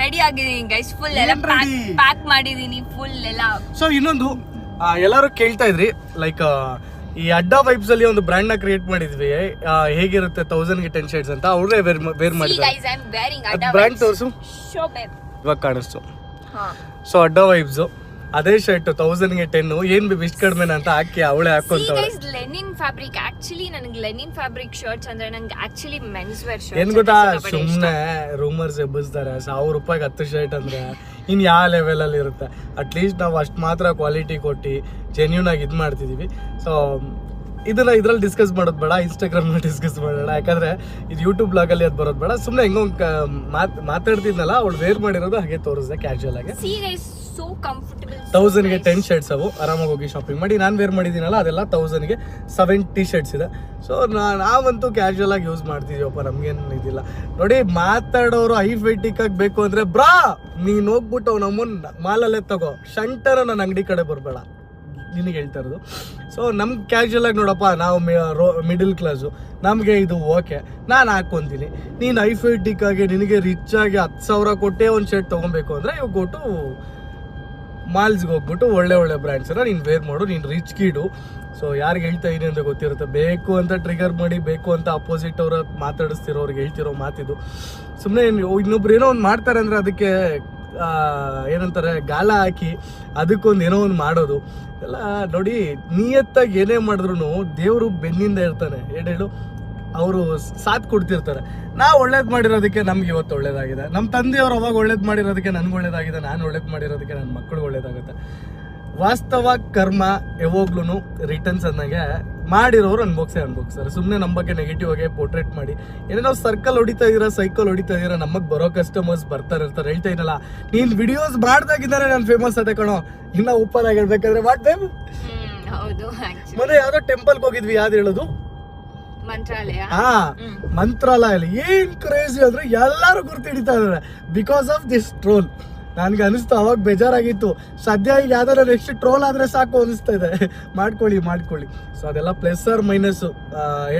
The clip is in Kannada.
ರೆಡಿ ಆಗಿದೀನಿ ಗೈಸ್, ಫುಲ್ ಎಲ್ಲ ಪ್ಯಾಕ್ ಮಾಡಿದೀನಿ ಫುಲ್ ಎಲ್ಲ. ಸೊ ಇನ್ನೊಂದು ಎಲ್ಲರೂ ಕೇಳ್ತಾ ಇದ್ರಿ ಲೈಕ್ ಈ ಅಡ್ಡಾ ವೈಬ್ಸ್ ಅಲ್ಲಿ ಒಂದು ಬ್ರ್ಯಾಂಡ್ ನ ಕ್ರಿಯೇಟ್ ಮಾಡಿದ್ವಿ, ಹೇಗಿರುತ್ತೆ 1000ಗೆ 10 ಶೇಡ್ಸ್ ಅಂತ. ಅವ್ರೇ ವೇರ್ ಮಾಡಿದ್ದಾರೆ. ಬ್ರ್ಯಾಂಡ್ ತೋರಿಸು, ಇವಾಗ ಕಾಣಿಸ್ತು. ಸೊ ಅಡ್ಡಾ ವೈಬ್ಸ್ ಅದೇ ಶರ್ಟ್ 1000ಗೆ 10 ಏನ್ ಇಷ್ಟ ಕಡಿಮೆ ಅಂತ ಹಾಕಿ ಅವಳೆ ಹಾಕೊಂತಾಳೆ. ಲೆನಿನ್ ಫ್ಯಾಬ್ರಿಕ್, ಆಕ್ಚುಲಿ ನನಗೆ ಲೆನಿನ್ ಫ್ಯಾಬ್ರಿಕ್ ಶರ್ಟ್ಸ್ ಅಂದ್ರೆ ನಂಗೆ ಆಕ್ಚುಲಿ ಮೆನ್ಸ್ ವೇರ್ ಶರ್ಟ್ಸ್ ಏನ್ ಗೊತ್ತಾ, ಸುಮ್ನೆ ರೂಮರ್ಸ್ ಎಬ್ಬಿಸ್ತಾರೆ. 1000 ರೂಪಾಯಿಗೆ 10 ಶರ್ಟ್ ಅಂದ್ರೆ ಇನ್ ಯಾವ ಲೆವೆಲ್ ಅಲ್ಲಿ ಇರುತ್ತೆ. ಅಟ್ಲೀಸ್ಟ್ ನಾವು ಅಷ್ಟು ಮಾತ್ರ ಕ್ವಾಲಿಟಿ ಕೊಟ್ಟು ಜೆನ್ಯೂನ್ ಆಗಿ ಇದ್ ಮಾಡ್ತಿದೀವಿ. ಸೊ ಇದನ್ನ ಇದ್ರಲ್ಲಿ ಡಿಸ್ಕಸ್ ಮಾಡೋದು ಬೇಡ, ಇನ್ಸ್ಟಾಗ್ರಾಮ್ ಡಿಸ್ಕಸ್ ಮಾಡೋಣ. ಯಾಕಂದ್ರೆ ಇದು ಯೂಟ್ಯೂಬ್ ಬ್ಲಾಗ್ ಅಲ್ಲಿ ಅದು ಬರೋದು ಬೇಡ. ಸುಮ್ನೆ ಹೆಂಗೋ ಮಾತಾಡ್ತಿದ್ನಲ್ಲ, ಅವಳು ವೇರ್ ಮಾಡಿರೋದು ಹಾಗೆ ತೋರಿಸ್ದೆ ಕ್ಯಾಶುಯಲ್ ಆಗಿ. 1000ಗೆ 10 ಶರ್ಟ್ಸ್ ಅವು, ಆರಾಮಾಗಿ ಹೋಗಿ ಶಾಪಿಂಗ್ ಮಾಡಿ. ನಾನು ವೇರ್ ಮಾಡಿದ್ದೀನಲ್ಲ ಅದೆಲ್ಲ 1000ಗೆ 7 ಶರ್ಟ್ಸ್ ಇದೆ. ಸೊ ನಾವಂತೂ ಕ್ಯಾಶುಯಲ್ ಆಗಿ ಯೂಸ್ ಮಾಡ್ತಿದೀವಪ್ಪ, ನಮ್ಗೇನು ಇದಿಲ್ಲ. ನೋಡಿ, ಮಾತಾಡೋರು ಐಫೈಟಿಕ್ ಆಗಿ ಬೇಕು ಅಂದ್ರೆ ಬ್ರಾ ನೀನ್ ಹೋಗ್ಬಿಟ್ಟು ನಮ್ಮನ್ನ ಮಾಲಲ್ಲೇ ತಗೋ, ಶಂಟರ ನನ್ನ ಅಂಗಡಿ ಕಡೆ ಬರ್ಬೇಡ, ನಿನಗೆ ಹೇಳ್ತಾ ಇರೋದು. ಸೊ ನಮ್ಗೆ ಕ್ಯಾಶುಯಲ್ ಆಗಿ ನೋಡಪ್ಪ, ನಾವು ಮಿಡಲ್ ಕ್ಲಾಸು, ನಮಗೆ ಇದು ಓಕೆ, ನಾನು ಹಾಕೊಂತೀನಿ. ನೀನು ಐಫೈಟಿಕ್ ಆಗಿ ನಿನಗೆ ರಿಚ್ ಆಗಿ 10,000 ಕೊಟ್ಟೆ ಒಂದು ಶರ್ಟ್ ತೊಗೊಬೇಕು ಅಂದರೆ ಇವಾಗ ಕೊಟ್ಟು ಮಾಲ್ಸ್ಗೆ ಹೋಗ್ಬಿಟ್ಟು ಒಳ್ಳೆ ಬ್ರ್ಯಾಂಡ್ಸನ್ನ ನೀನು ವೇರ್ ಮಾಡು, ನೀನು ರಿಚ್ ಕಿಡು. ಸೊ ಯಾರಿಗೆ ಹೇಳ್ತಾ ಇದೀನಿ ಅಂತ ಗೊತ್ತಿರುತ್ತೆ. ಬೇಕು ಅಂತ ಟ್ರಿಗರ್ ಮಾಡಿ, ಬೇಕು ಅಂತ ಅಪೋಸಿಟ್ ಅವ್ರ ಮಾತಾಡಿಸ್ತಿರೋರ್ಗೆ ಹೇಳ್ತಿರೋ ಮಾತಿದು. ಸುಮ್ಮನೆ ಇನ್ನೊಬ್ರು ಏನೋ ಒಂದು ಮಾಡ್ತಾರೆ ಅಂದರೆ ಅದಕ್ಕೆ ಏನಂತಾರೆ ಗಾಲ ಹಾಕಿ ಅದಕ್ಕೊಂದು ಏನೋ ಒಂದು ಮಾಡೋದು ಎಲ್ಲ. ನೋಡಿ, ನಿಯತ್ತಾಗಿ ಏನೇ ಮಾಡಿದ್ರು ದೇವರು ಬೆನ್ನಿಂದ ಇರ್ತಾನೆ. ಹೇಳು, ಅವರು ಸಾಥ್ ಕೊಡ್ತಿರ್ತಾರೆ. ನಾವು ಒಳ್ಳೇದು ಮಾಡಿರೋದಕ್ಕೆ ನಮ್ಗೆ ಇವತ್ತು ಒಳ್ಳೇದಾಗಿದೆ. ನಮ್ಮ ತಂದೆಯವರು ಅವಾಗ ಒಳ್ಳೇದು ಮಾಡಿರೋದಕ್ಕೆ ನನ್ಗೆ ಒಳ್ಳೇದಾಗಿದೆ, ನಾನು ಒಳ್ಳೇದು ಮಾಡಿರೋದಕ್ಕೆ ನನ್ನ ಮಕ್ಕಳಿಗೆ ಒಳ್ಳೇದಾಗುತ್ತೆ. ವಾಸ್ತವ ಕರ್ಮ ಯಾವಾಗ್ಲೂ ರಿಟರ್ನ್ಸ್ ಅನ್ನಂಗೆ ಮಾಡಿರೋರು ಅನ್ಭೋಗ್ಸ್ತಾರೆ. ಸುಮ್ಮನೆ ನಮ್ಮ ಬಗ್ಗೆ ನೆಗೆಟಿವ್ ಆಗಿ ಪೋರ್ಟ್ರೇಟ್ ಮಾಡಿ ಏನೇನೋ ಸರ್ಕಲ್ ಹೊಡಿತಾ ಇದೀರಾ, ಸೈಕಲ್ ಹೊಡಿತಾ ಇದೀರಾ, ನಮಗೆ ಬರೋ ಕಸ್ಟಮರ್ಸ್ ಬರ್ತಾರೆ ಇರ್ತಾರೆ. ಹೇಳ್ತಾ ಇದಲ್ಲ, ನೀನ್ ವಿಡಿಯೋಸ್ ಮಾಡ್ದಾಗಿದ್ದಾರೆ ನಾನು ಫೇಮಸ್ ಅದೇ ಕಣೋ. ಇನ್ನ ಓಪನ್ ಆಗಿ ಹೇಳ್ಬೇಕಾದ್ರೆ ವಾಟ್ ಬೇಬ್, ಮೊನ್ನೆ ಯಾವ್ದೋ ಟೆಂಪಲ್ಗೆ ಹೋಗಿದ್ವಿ, ಯಾವ್ದು ಹೇಳೋದು, ಮಂತ್ರಾಲಯ. ಏನ್ ಕ್ರೇಜಿ ಅಂದ್ರೆ ಎಲ್ಲಾರು ಗುರ್ತು ಹಿಡಿತಾ ಇದಾರೆ ಬಿಕಾಸ್ ಆಫ್ ದಿಸ್ ಟ್ರೋಲ್. ನನ್ಗೆ ಅನಿಸ್ತು, ಅವಾಗ ಬೇಜಾರಾಗಿತ್ತು. ಸದ್ಯ ಈಗ ಯಾವ್ದಾರ ನೆಕ್ಸ್ಟ್ ಟ್ರೋಲ್ ಆದ್ರೆ ಸಾಕು ಅನಿಸ್ತಾ ಇದೆ. ಮಾಡ್ಕೊಳ್ಳಿ. ಸೊ ಅದೆಲ್ಲ ಪ್ಲಸ್ ಆರ್ ಮೈನಸ್